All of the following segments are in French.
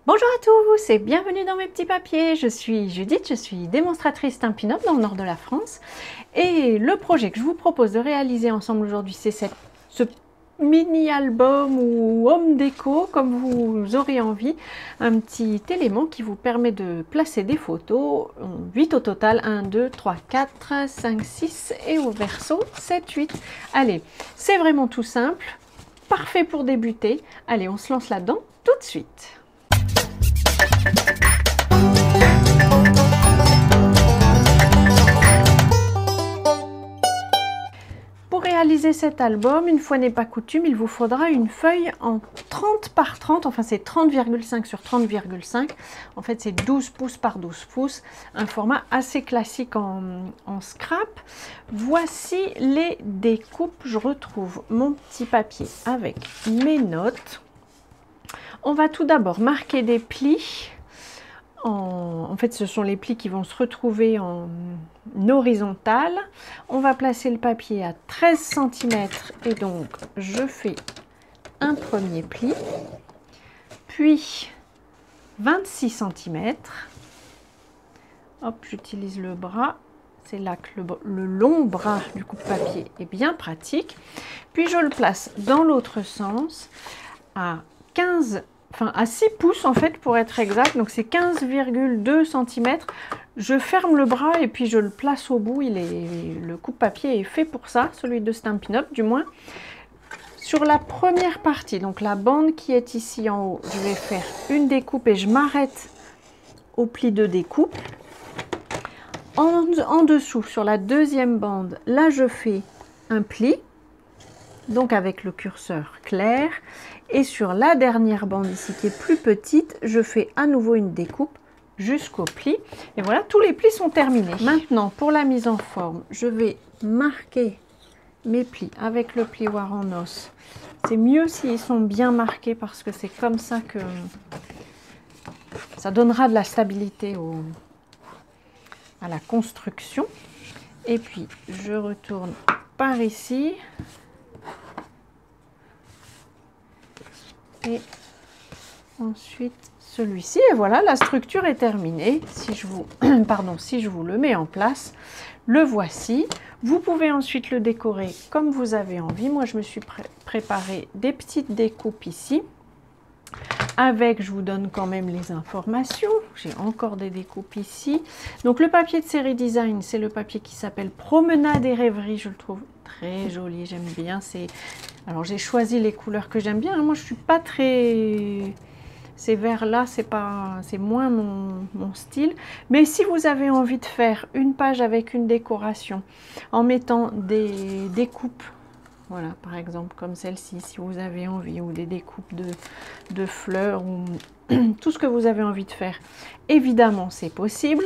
Bonjour à tous et bienvenue dans mes petits papiers. Je suis Judith, je suis démonstratrice Stampin' Up dans le nord de la France. Et le projet que je vous propose de réaliser ensemble aujourd'hui, c'est ce mini-album ou home déco, comme vous aurez envie. Un petit élément qui vous permet de placer des photos, 8 au total, 1, 2, 3, 4, 5, 6 et au verso 7, 8. Allez, c'est vraiment tout simple, parfait pour débuter. Allez, on se lance là-dedans tout de suite. Pour réaliser cet album, une fois n'est pas coutume, il vous faudra une feuille en 30 par 30, enfin c'est 30,5 sur 30,5, en fait c'est 12 pouces par 12 pouces, un format assez classique en scrap. Voici les découpes, je retrouve mon petit papier avec mes notes. On va tout d'abord marquer des plis. En fait, ce sont les plis qui vont se retrouver en horizontal. On va placer le papier à 13 cm et donc je fais un premier pli, puis 26 cm. Hop, j'utilise le bras. C'est là que le long bras du coupe-papier est bien pratique. Puis je le place dans l'autre sens à 6 pouces en fait pour être exact, donc c'est 15,2 cm. Je ferme le bras et puis je le place au bout. Le coupe-papier est fait pour ça, celui de Stampin' Up du moins. Sur la première partie, donc la bande qui est ici en haut, je vais faire une découpe et je m'arrête au pli de découpe. En dessous, sur la deuxième bande, là je fais un pli, donc avec le curseur clair. Et sur la dernière bande ici qui est plus petite, je fais à nouveau une découpe jusqu'au pli. Et voilà, tous les plis sont terminés. Maintenant, pour la mise en forme, je vais marquer mes plis avec le plioir en os. C'est mieux s'ils sont bien marqués parce que c'est comme ça que ça donnera de la stabilité à la construction. Et puis, je retourne par ici. Et ensuite celui-ci, et voilà, la structure est terminée. Si je vous, si je vous le mets en place, le voici. Vous pouvez ensuite le décorer comme vous avez envie. Moi, je me suis préparé des petites découpes ici. Avec, je vous donne quand même les informations. J'ai encore des découpes ici. Donc, le papier de série design, c'est le papier qui s'appelle Promenade et Rêverie. Je le trouve très joli, j'aime bien. Alors, j'ai choisi les couleurs que j'aime bien. Moi, je suis pas très... Ces verts-là, c'est moins mon style. Mais si vous avez envie de faire une page avec une décoration, en mettant des découpes, voilà, par exemple, comme celle-ci, si vous avez envie, ou des découpes de fleurs, ou tout ce que vous avez envie de faire. Évidemment, c'est possible.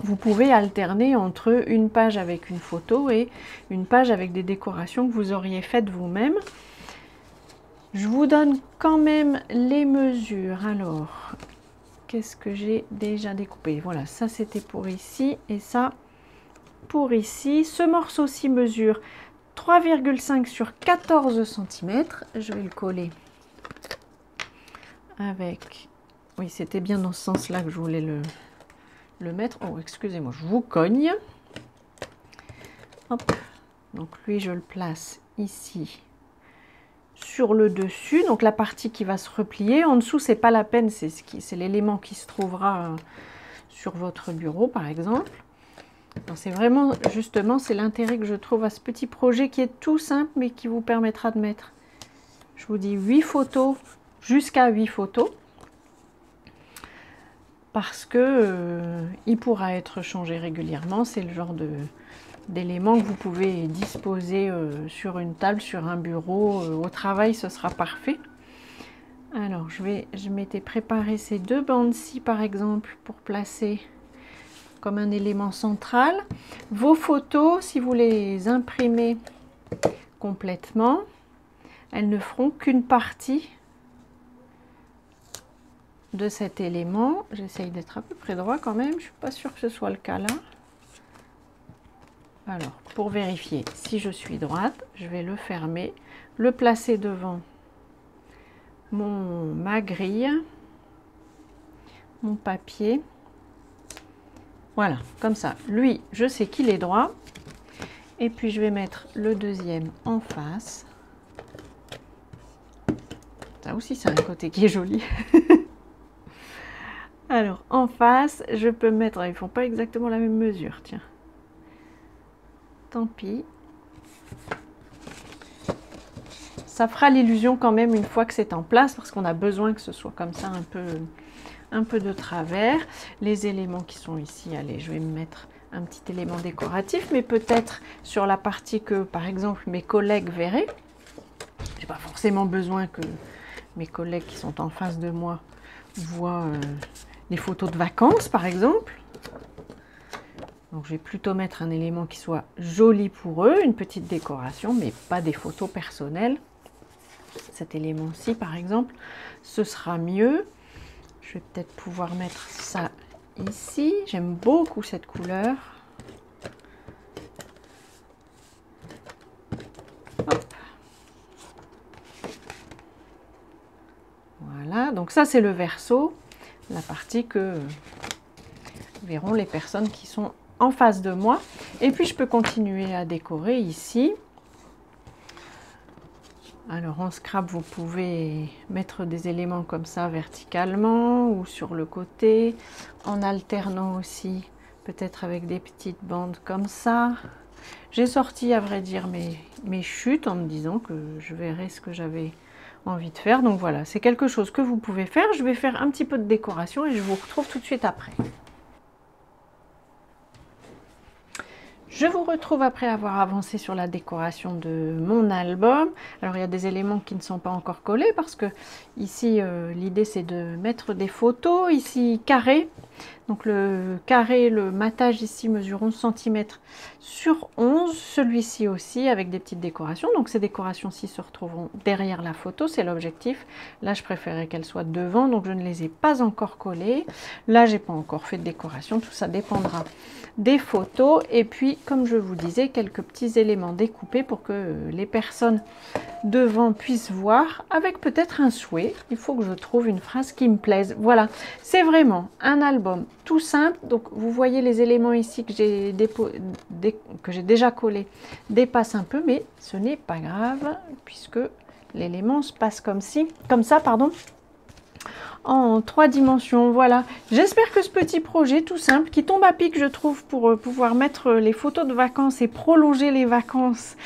Vous pouvez alterner entre une page avec une photo et une page avec des décorations que vous auriez faites vous-même. Je vous donne quand même les mesures. Alors, qu'est-ce que j'ai déjà découpé? Voilà, ça c'était pour ici et ça pour ici. Ce morceau-ci mesure 3,5 sur 14 cm. Je vais le coller avec... Oui, c'était bien dans ce sens-là que je voulais le mettre. Oh, excusez-moi, je vous cogne. Hop. Donc lui, je le place ici sur le dessus. Donc la partie qui va se replier. En dessous, c'est pas la peine, c'est l'élément qui se trouvera sur votre bureau, par exemple. C'est vraiment, justement, c'est l'intérêt que je trouve à ce petit projet qui est tout simple, mais qui vous permettra de mettre, je vous dis, 8 photos, jusqu'à 8 photos, parce que il pourra être changé régulièrement. C'est le genre d'éléments que vous pouvez disposer sur une table, sur un bureau, au travail, ce sera parfait. Alors, je m'étais préparé ces deux bandes-ci, par exemple, pour placer comme un élément central. Vos photos, si vous les imprimez complètement, elles ne feront qu'une partie de cet élément. J'essaye d'être à peu près droit quand même, je ne suis pas sûre que ce soit le cas là. Alors, pour vérifier si je suis droite, je vais le fermer, le placer devant ma grille mon papier. Voilà, comme ça. Lui, je sais qu'il est droit. Et puis, je vais mettre le deuxième en face. Ça aussi, c'est un côté qui est joli. Alors, en face, je peux mettre... Ils ne font pas exactement la même mesure, tiens. Tant pis. Ça fera l'illusion quand même une fois que c'est en place, parce qu'on a besoin que ce soit comme ça un peu de travers. Les éléments qui sont ici, allez, je vais me mettre un petit élément décoratif, mais peut-être sur la partie que, par exemple, mes collègues verraient. Je n'ai pas forcément besoin que mes collègues qui sont en face de moi voient les photos de vacances, par exemple. Donc, je vais plutôt mettre un élément qui soit joli pour eux, une petite décoration, mais pas des photos personnelles. Cet élément-ci, par exemple, ce sera mieux. Je vais peut-être pouvoir mettre ça ici. J'aime beaucoup cette couleur. Hop. Voilà, donc ça c'est le verso, la partie que verront les personnes qui sont en face de moi. Et puis je peux continuer à décorer ici. Alors en scrap, vous pouvez mettre des éléments comme ça verticalement ou sur le côté, en alternant aussi, peut-être avec des petites bandes comme ça. J'ai sorti à vrai dire mes chutes en me disant que je verrais ce que j'avais envie de faire. Donc voilà, c'est quelque chose que vous pouvez faire. Je vais faire un petit peu de décoration et je vous retrouve tout de suite après. Je vous retrouve après avoir avancé sur la décoration de mon album. Alors il y a des éléments qui ne sont pas encore collés parce que ici l'idée c'est de mettre des photos, ici carré. Donc le carré, le matage ici mesure 11 cm sur 11, celui-ci aussi avec des petites décorations. Donc ces décorations-ci se retrouveront derrière la photo, c'est l'objectif. Là je préférais qu'elles soient devant, donc je ne les ai pas encore collées. Là j'ai pas encore fait de décoration, tout ça dépendra des photos. Et puis comme je vous disais, quelques petits éléments découpés pour que les personnes devant puissent voir, avec peut-être un souhait. Il faut que je trouve une phrase qui me plaise. Voilà, c'est vraiment un album tout simple. Donc vous voyez les éléments ici que j'ai déjà collés dépassent un peu, mais ce n'est pas grave puisque l'élément se passe comme ça, pardon, en 3 dimensions. Voilà, j'espère que ce petit projet tout simple qui tombe à pic, je trouve, pour pouvoir mettre les photos de vacances et prolonger les vacances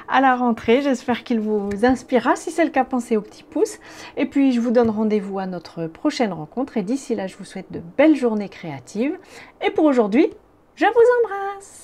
à la rentrée, j'espère qu'il vous inspirera. Si c'est le cas, pensez au petit pouce. Et puis je vous donne rendez-vous à notre prochaine rencontre, et d'ici là je vous souhaite de belles journées créatives. Et pour aujourd'hui, je vous embrasse.